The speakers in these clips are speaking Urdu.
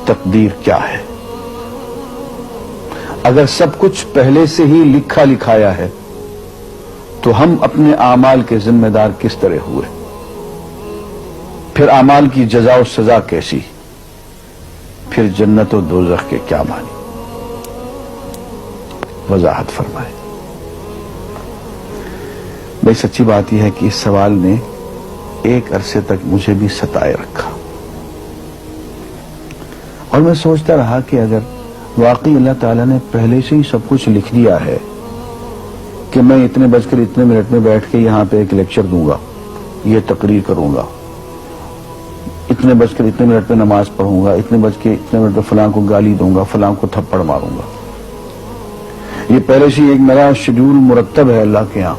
تقدیر کیا ہے؟ اگر سب کچھ پہلے سے ہی لکھا لکھایا ہے تو ہم اپنے اعمال کے ذمہ دار کس طرح ہوئے؟ پھر اعمال کی جزا و سزا کیسی؟ پھر جنت و دوزخ کے کیا معنی؟ وضاحت فرمائے۔ بھئی سچی بات یہ ہے کہ اس سوال نے ایک عرصے تک مجھے بھی ستائے رکھا، اور میں سوچتا رہا کہ اگر واقعی اللہ تعالیٰ نے پہلے سے ہی سب کچھ لکھ دیا ہے کہ میں اتنے بج کر اتنے منٹ میں بیٹھ کے یہاں پہ ایک لیکچر دوں گا، یہ تقریر کروں گا، اتنے بج کر اتنے منٹ میں نماز پڑھوں گا، اتنے بج کے اتنے منٹ میں فلاں کو گالی دوں گا، فلاں کو تھپڑ ماروں گا، یہ پہلے سے ایک میرا شیڈول مرتب ہے اللہ کے ہاں،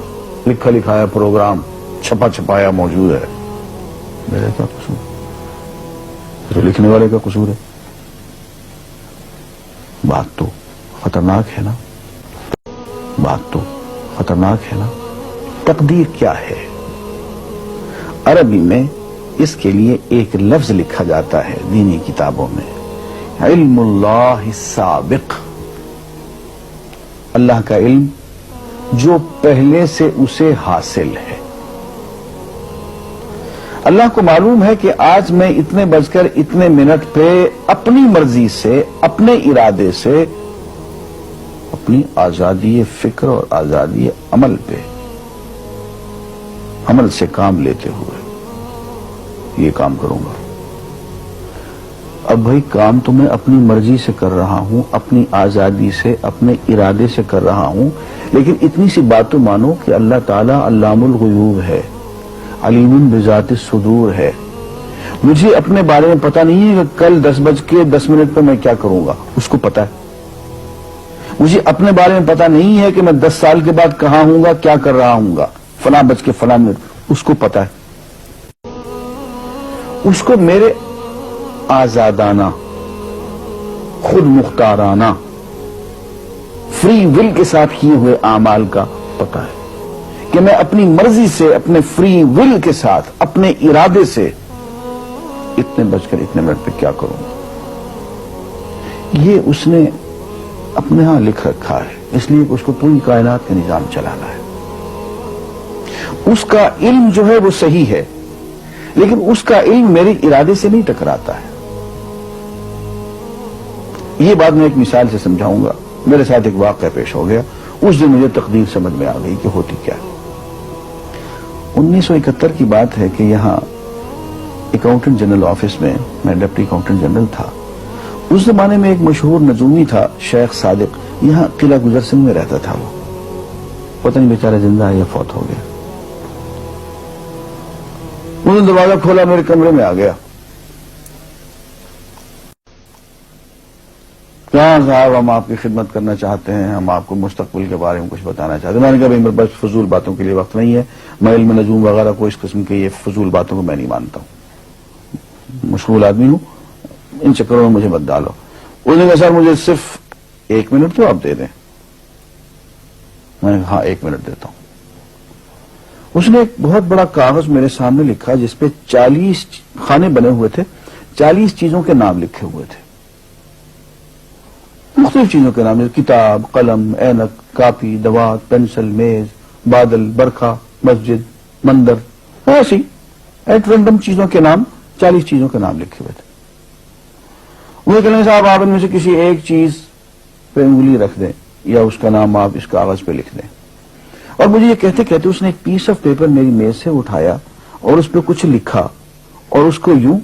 لکھا لکھایا پروگرام چھپا چھپایا موجود ہے، میرے کیا قصور؟ تو لکھنے والے کا قصور ہے۔ بات تو خطرناک ہے نا، بات تو خطرناک ہے نا۔ تقدیر کیا ہے؟ عربی میں اس کے لیے ایک لفظ لکھا جاتا ہے دینی کتابوں میں، علم اللہ السابق، اللہ کا علم جو پہلے سے اسے حاصل ہے۔ اللہ کو معلوم ہے کہ آج میں اتنے بج کر اتنے منٹ پہ اپنی مرضی سے، اپنے ارادے سے، اپنی آزادی فکر اور آزادی عمل پہ، عمل سے کام لیتے ہوئے یہ کام کروں گا۔ اب بھائی کام تو میں اپنی مرضی سے کر رہا ہوں، اپنی آزادی سے، اپنے ارادے سے کر رہا ہوں، لیکن اتنی سی بات تو مانو کہ اللہ تعالیٰ علام الغیوب ہے، علیم بذات الصدور ہے۔ مجھے اپنے بارے میں پتہ نہیں ہے کہ کل 10:10 پہ میں کیا کروں گا، اس کو پتا ہے۔ مجھے اپنے بارے میں پتہ نہیں ہے کہ میں 10 سال کے بعد کہاں ہوں گا، کیا کر رہا ہوں گا، فلاں بج کے فلاں منٹ، اس کو پتا ہے۔ اس کو میرے آزادانہ، خود مختارانہ، فری ول کے ساتھ کیے ہوئے اعمال کا پتہ ہے کہ میں اپنی مرضی سے، اپنے فری ول کے ساتھ، اپنے ارادے سے اتنے بج کر اتنے منٹ پہ کیا کروں گا۔ یہ اس نے اپنے ہاں لکھ رکھا ہے، اس لیے کہ اس کو پوری کائنات کا نظام چلانا ہے۔ اس کا علم جو ہے وہ صحیح ہے، لیکن اس کا علم میرے ارادے سے نہیں ٹکراتا ہے۔ یہ بات میں ایک مثال سے سمجھاؤں گا۔ میرے ساتھ ایک واقعہ پیش ہو گیا، اس دن مجھے تقدیر سمجھ میں آ گئی کہ ہوتی کیا ہے۔ 1971 کی بات ہے کہ یہاں اکاؤنٹنٹ جنرل آفس میں میں ڈپٹی اکاؤنٹنٹ جنرل تھا۔ اس زمانے میں ایک مشہور نجومی تھا شیخ صادق، یہاں قلعہ گزر سنگھ میں رہتا تھا۔ وہ پتہ نہیں بیچارہ زندہ ہے یا فوت ہو گیا۔ انہوں نے دروازہ کھولا، میرے کمرے میں آ گیا۔ کہاں صاحب ہم آپ کی خدمت کرنا چاہتے ہیں، ہم آپ کو مستقبل کے بارے میں کچھ بتانا چاہتے ہیں۔ میں نے کہا بھائی میرے پاس فضول باتوں کے لیے وقت نہیں ہے، میں علم نجوم وغیرہ کو اس قسم کے یہ فضول باتوں کو میں نہیں مانتا ہوں، مشغول آدمی ہوں، ان چکروں میں مجھے مت ڈالو۔ انہوں نے کہا سر مجھے صرف 1 منٹ تو آپ دے دیں۔ میں نے کہا ہاں 1 منٹ دیتا ہوں۔ اس نے ایک بہت بڑا کاغذ میرے سامنے لکھا جس پہ 40 خانے بنے ہوئے تھے، 40 چیزوں کے نام لکھے ہوئے تھے، مختلف چیزوں کے نام، کتاب، قلم، اینک، کاپی، دوات، پینسل، میز، بادل، برکھا، مسجد، مندر، ایسی ایٹ رینڈم چیزوں کے نام، 40 چیزوں کے نام لکھے ہوئے تھے۔ وہ کہنے لگے صاحب آپ ان میں سے کسی ایک چیز پہ انگلی رکھ دیں یا اس کا نام آپ اس کاغذ پہ لکھ دیں۔ اور مجھے یہ کہتے کہتے اس نے ایک پیس آف پیپر میری میز سے اٹھایا اور اس پہ کچھ لکھا اور اس کو یوں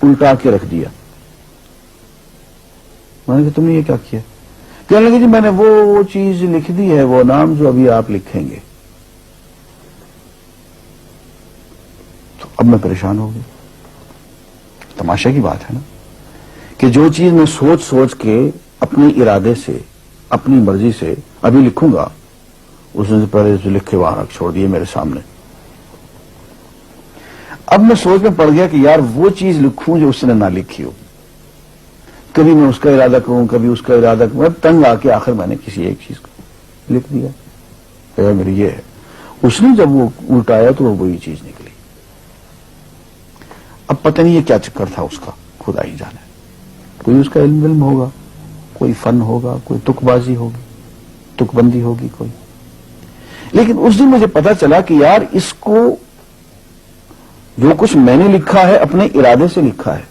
الٹا کے رکھ دیا۔ میں نے کہا تم نے یہ کیا کیا؟ کہنے لگے جی میں نے وہ چیز لکھ دی ہے، وہ نام جو ابھی آپ لکھیں گے۔ تو اب میں پریشان ہو گئی۔ تماشا کی بات ہے نا کہ جو چیز میں سوچ سوچ کے اپنے ارادے سے، اپنی مرضی سے ابھی لکھوں گا، اس نے پہلے جو لکھ کے وہاں رکھ چھوڑ دیے میرے سامنے۔ اب میں سوچ میں پڑ گیا کہ یار وہ چیز لکھوں جو اس نے نہ لکھی ہو، کبھی میں اس کا ارادہ کروں، کبھی اس کا ارادہ کروں، اب تنگ آ کے آخر میں نے کسی ایک چیز کو لکھ دیا، کہ میری یہ ہے۔ اس نے جب وہ الٹایا تو وہ وہی چیز نکلی۔ اب پتہ نہیں یہ کیا چکر تھا اس کا، خدا ہی جانے۔ کوئی اس کا علم ہوگا، کوئی فن ہوگا، کوئی تک بازی ہوگی، تک بندی ہوگی کوئی. لیکن اس دن مجھے پتا چلا کہ یار اس کو جو کچھ میں نے لکھا ہے اپنے ارادے سے لکھا ہے،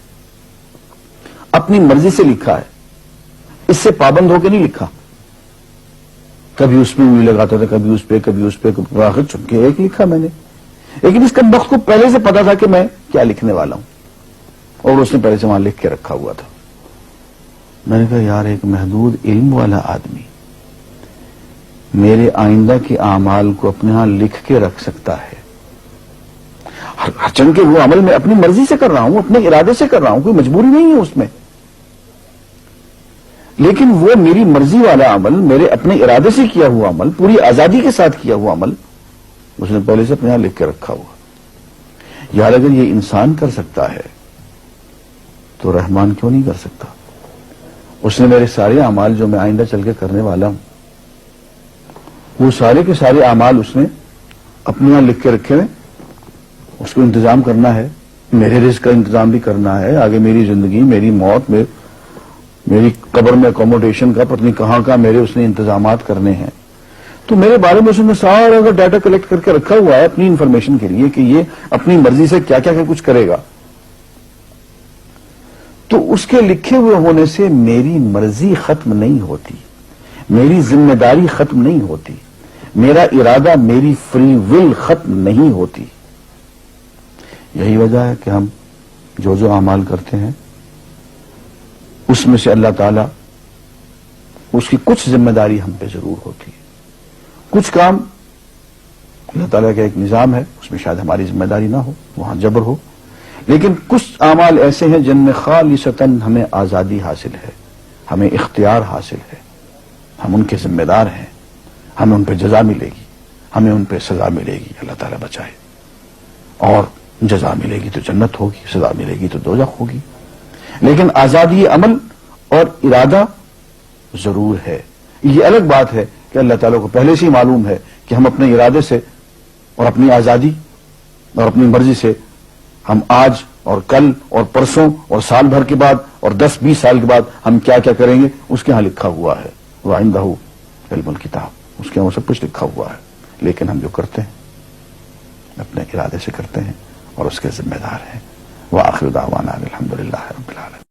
اپنی مرضی سے لکھا ہے، اس سے پابند ہو کے نہیں لکھا. کبھی اس میں انگلی لگاتا تھا، کبھی اس پہ آخر چن کے ایک لکھا میں نے. لیکن اس کمبخت کو پہلے سے پتا تھا کہ میں کیا لکھنے والا ہوں، اور اس نے پہلے سے وہاں لکھ کے رکھا ہوا تھا. میں نے کہا یار ایک محدود علم والا آدمی میرے آئندہ کے اعمال کو اپنے ہاں لکھ کے رکھ سکتا ہے. چن کے وہ عمل میں اپنی مرضی سے کر رہا ہوں، اپنے ارادے سے کر رہا ہوں، کوئی مجبوری نہیں ہے اس میں. لیکن وہ میری مرضی والا عمل، میرے اپنے ارادے سے کیا ہوا عمل، پوری آزادی کے ساتھ کیا ہوا عمل، اس نے پہلے سے اپنے یہاں لکھ کے رکھا ہوا. یار اگر یہ انسان کر سکتا ہے تو رحمان کیوں نہیں کر سکتا؟ اس نے میرے سارے اعمال جو میں آئندہ چل کے کرنے والا ہوں، وہ سارے کے سارے اعمال اس نے اپنے یہاں لکھ کے رکھے ہوئے. اس کو انتظام کرنا ہے، میرے رزق کا انتظام بھی کرنا ہے، آگے میری زندگی، میری موت، میری قبر میں اکوموڈیشن کا پتہ نہیں کہاں کا میرے اس نے انتظامات کرنے ہیں. تو میرے بارے میں اس نے سارا کا ڈیٹا کلیکٹ کر کے رکھا ہوا ہے اپنی انفارمیشن کے لیے کہ یہ اپنی مرضی سے کیا کیا کچھ کرے گا. تو اس کے لکھے ہوئے ہونے سے میری مرضی ختم نہیں ہوتی، میری ذمہ داری ختم نہیں ہوتی، میرا ارادہ، میری فری ول ختم نہیں ہوتی. یہی وجہ ہے کہ ہم جو اعمال کرتے ہیں اس میں سے اللہ تعالیٰ اس کی کچھ ذمہ داری ہم پہ ضرور ہوتی ہے. کچھ کام اللہ تعالیٰ کا ایک نظام ہے، اس میں شاید ہماری ذمہ داری نہ ہو، وہاں جبر ہو. لیکن کچھ اعمال ایسے ہیں جن میں خالصتاً ہمیں آزادی حاصل ہے، ہمیں اختیار حاصل ہے، ہم ان کے ذمہ دار ہیں، ہمیں ان پہ جزا ملے گی، ہمیں ان پہ سزا ملے گی، اللہ تعالیٰ بچائے. اور جزا ملے گی تو جنت ہوگی، سزا ملے گی تو دوزخ ہوگی. لیکن آزادی عمل اور ارادہ ضرور ہے. یہ الگ بات ہے کہ اللہ تعالیٰ کو پہلے سے ہی معلوم ہے کہ ہم اپنے ارادے سے اور اپنی آزادی اور اپنی مرضی سے ہم آج اور کل اور پرسوں اور سال بھر کے بعد اور 10-20 سال کے بعد ہم کیا کیا کریں گے اس کے ہاں لکھا ہوا ہے. وَعِندَهُ عِلْمُ الْكِتَابِ، اس کے ہاں سب کچھ لکھا ہوا ہے. لیکن ہم جو کرتے ہیں اپنے ارادے سے کرتے ہیں اور اس کے ذمہ دار ہیں. وآخر دعوانا الحمدللہ رب العالمین.